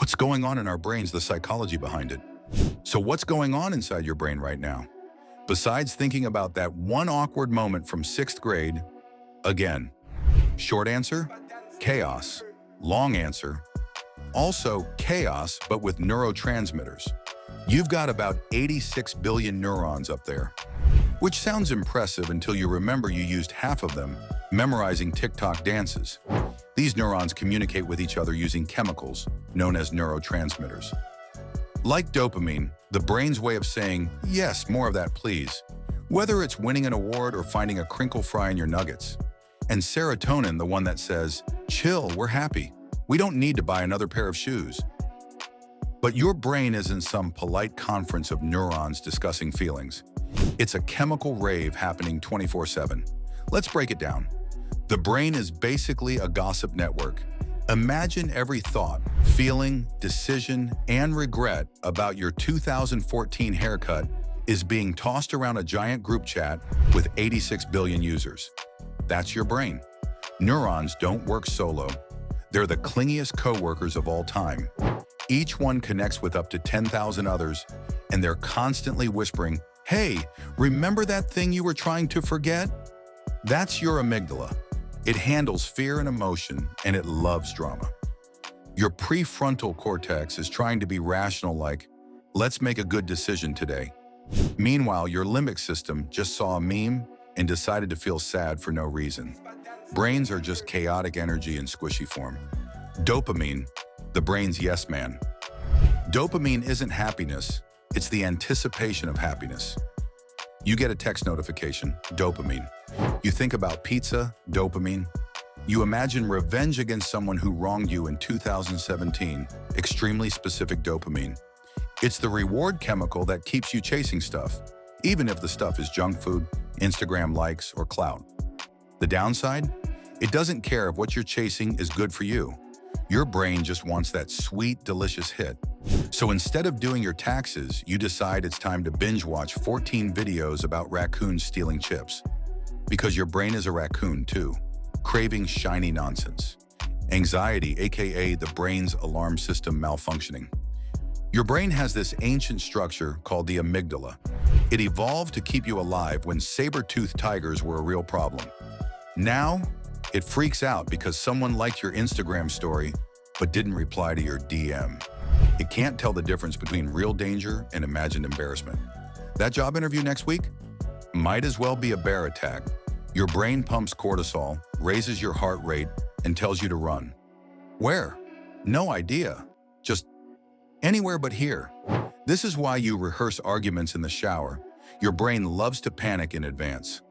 What's going on in our brains, the psychology behind it. So what's going on inside your brain right now? Besides thinking about that one awkward moment from 6th grade, again. Short answer, chaos. Long answer, also chaos, but with neurotransmitters. You've got about 86 billion neurons up there, which sounds impressive until you remember you used half of them memorizing TikTok dances. These neurons communicate with each other using chemicals known as neurotransmitters. Like dopamine, the brain's way of saying, yes, more of that please, whether it's winning an award or finding a crinkle fry in your nuggets. And serotonin, the one that says, chill, we're happy. We don't need to buy another pair of shoes. But your brain isn't some polite conference of neurons discussing feelings. It's a chemical rave happening 24/7. Let's break it down. The brain is basically a gossip network. Imagine every thought, feeling, decision, and regret about your 2014 haircut is being tossed around a giant group chat with 86 billion users. That's your brain. Neurons don't work solo. They're the clingiest coworkers of all time. Each one connects with up to 10,000 others, and they're constantly whispering, hey, remember that thing you were trying to forget? That's your amygdala. It handles fear and emotion, and it loves drama. Your prefrontal cortex is trying to be rational like, let's make a good decision today. Meanwhile, your limbic system just saw a meme and decided to feel sad for no reason. Brains are just chaotic energy in squishy form. Dopamine, the brain's yes man. Dopamine isn't happiness, it's the anticipation of happiness. You get a text notification, dopamine. You think about pizza, dopamine. You imagine revenge against someone who wronged you in 2017, extremely specific dopamine. It's the reward chemical that keeps you chasing stuff, even if the stuff is junk food, Instagram likes, or clout. The downside? It doesn't care if what you're chasing is good for you. Your brain just wants that sweet, delicious hit. So instead of doing your taxes, you decide it's time to binge watch 14 videos about raccoons stealing chips. Because your brain is a raccoon too, craving shiny nonsense. Anxiety, aka the brain's alarm system malfunctioning. Your brain has this ancient structure called the amygdala. It evolved to keep you alive when saber-toothed tigers were a real problem. Now, it freaks out because someone liked your Instagram story but didn't reply to your DM. It can't tell the difference between real danger and imagined embarrassment. That job interview next week? Might as well be a bear attack. Your brain pumps cortisol, raises your heart rate, and tells you to run. Where? No idea. Just anywhere but here. This is why you rehearse arguments in the shower. Your brain loves to panic in advance.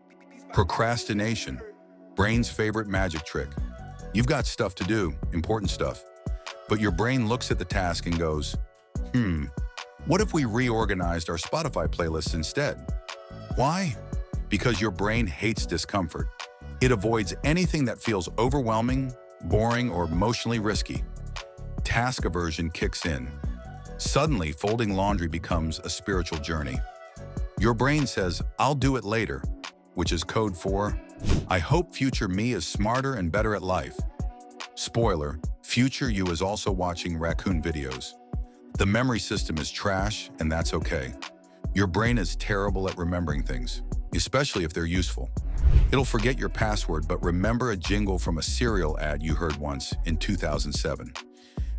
Procrastination, brain's favorite magic trick. You've got stuff to do, important stuff. But your brain looks at the task and goes, what if we reorganized our Spotify playlists instead? Why? Because your brain hates discomfort. It avoids anything that feels overwhelming, boring, or emotionally risky. Task aversion kicks in. Suddenly, folding laundry becomes a spiritual journey. Your brain says, I'll do it later, which is code for, I hope future me is smarter and better at life. Spoiler, future you is also watching raccoon videos. The memory system is trash, and that's okay. Your brain is terrible at remembering things, especially if they're useful. It'll forget your password, but remember a jingle from a cereal ad you heard once in 2007.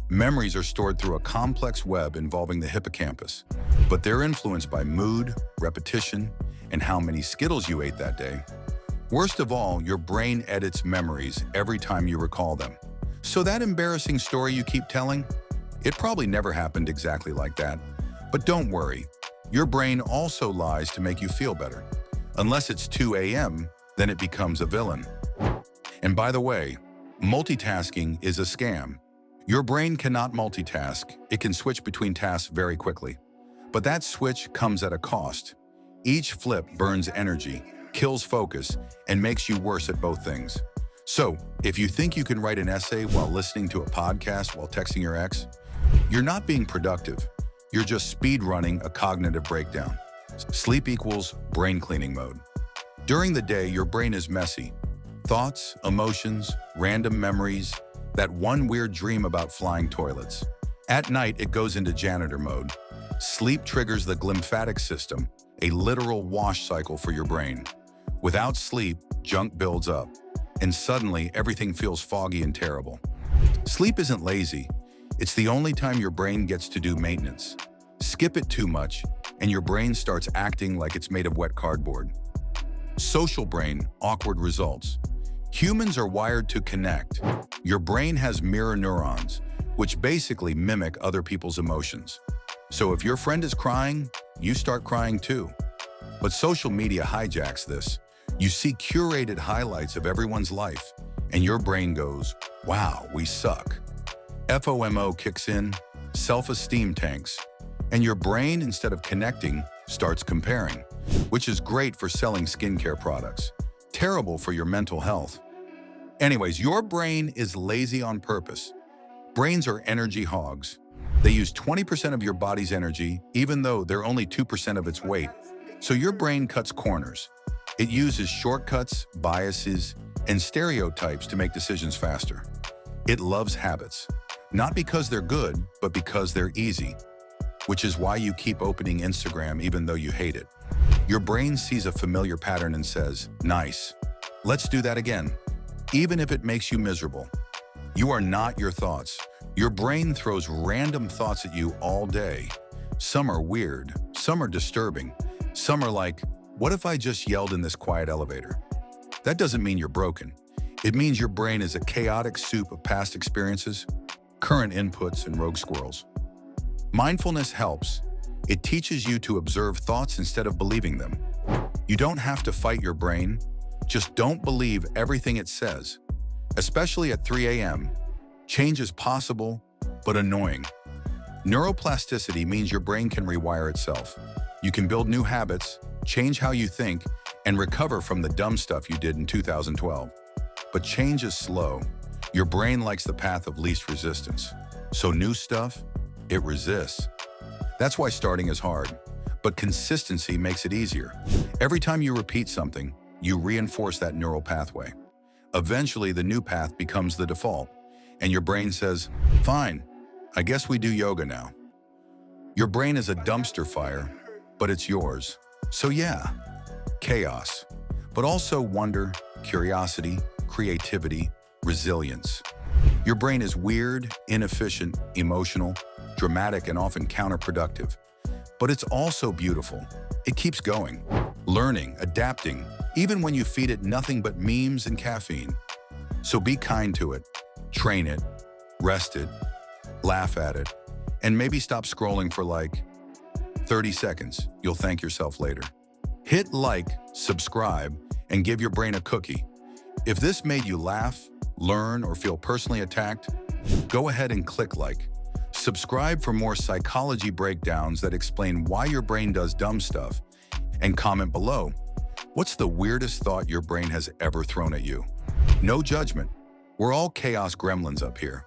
Memories are stored through a complex web involving the hippocampus, but they're influenced by mood, repetition, and how many Skittles you ate that day. Worst of all, your brain edits memories every time you recall them. So that embarrassing story you keep telling, it probably never happened exactly like that. But don't worry, your brain also lies to make you feel better. Unless it's 2 a.m., then it becomes a villain. And by the way, multitasking is a scam. Your brain cannot multitask. It can switch between tasks very quickly. But that switch comes at a cost. Each flip burns energy, kills focus, and makes you worse at both things. So, if you think you can write an essay while listening to a podcast while texting your ex, you're not being productive. You're just speed running a cognitive breakdown. Sleep equals brain cleaning mode. During the day, your brain is messy. Thoughts, emotions, random memories, that one weird dream about flying toilets. At night, it goes into janitor mode. Sleep triggers the glymphatic system, a literal wash cycle for your brain. Without sleep, junk builds up, and suddenly everything feels foggy and terrible. Sleep isn't lazy. It's the only time your brain gets to do maintenance. Skip it too much, and your brain starts acting like it's made of wet cardboard. Social brain, awkward results. Humans are wired to connect. Your brain has mirror neurons, which basically mimic other people's emotions. So if your friend is crying, you start crying too. But social media hijacks this. You see curated highlights of everyone's life, and your brain goes, wow, we suck. FOMO kicks in, self-esteem tanks, and your brain, instead of connecting, starts comparing, which is great for selling skincare products, terrible for your mental health. Anyways, your brain is lazy on purpose. Brains are energy hogs. They use 20% of your body's energy, even though they're only 2% of its weight. So your brain cuts corners. It uses shortcuts, biases, and stereotypes to make decisions faster. It loves habits, not because they're good, but because they're easy, which is why you keep opening Instagram even though you hate it. Your brain sees a familiar pattern and says, nice, let's do that again, even if it makes you miserable. You are not your thoughts. Your brain throws random thoughts at you all day. Some are weird, some are disturbing, some are like, what if I just yelled in this quiet elevator? That doesn't mean you're broken. It means your brain is a chaotic soup of past experiences, current inputs, and rogue squirrels. Mindfulness helps. It teaches you to observe thoughts instead of believing them. You don't have to fight your brain. Just don't believe everything it says. Especially at 3 a.m., change is possible, but annoying. Neuroplasticity means your brain can rewire itself. You can build new habits, change how you think, and recover from the dumb stuff you did in 2012. But change is slow. Your brain likes the path of least resistance. So new stuff, it resists. That's why starting is hard, but consistency makes it easier. Every time you repeat something, you reinforce that neural pathway. Eventually, the new path becomes the default, and your brain says, fine, I guess we do yoga now. Your brain is a dumpster fire, but it's yours. So yeah, chaos, but also wonder, curiosity, creativity, resilience. Your brain is weird, inefficient, emotional, dramatic, and often counterproductive. But it's also beautiful. It keeps going, learning, adapting, even when you feed it nothing but memes and caffeine. So be kind to it, train it, rest it, laugh at it, and maybe stop scrolling for like 30 seconds. You'll thank yourself later. Hit like, subscribe, and give your brain a cookie. If this made you laugh, learn, or feel personally attacked, go ahead and click like. Subscribe for more psychology breakdowns that explain why your brain does dumb stuff, and comment below, what's the weirdest thought your brain has ever thrown at you? No judgment. We're all chaos gremlins up here.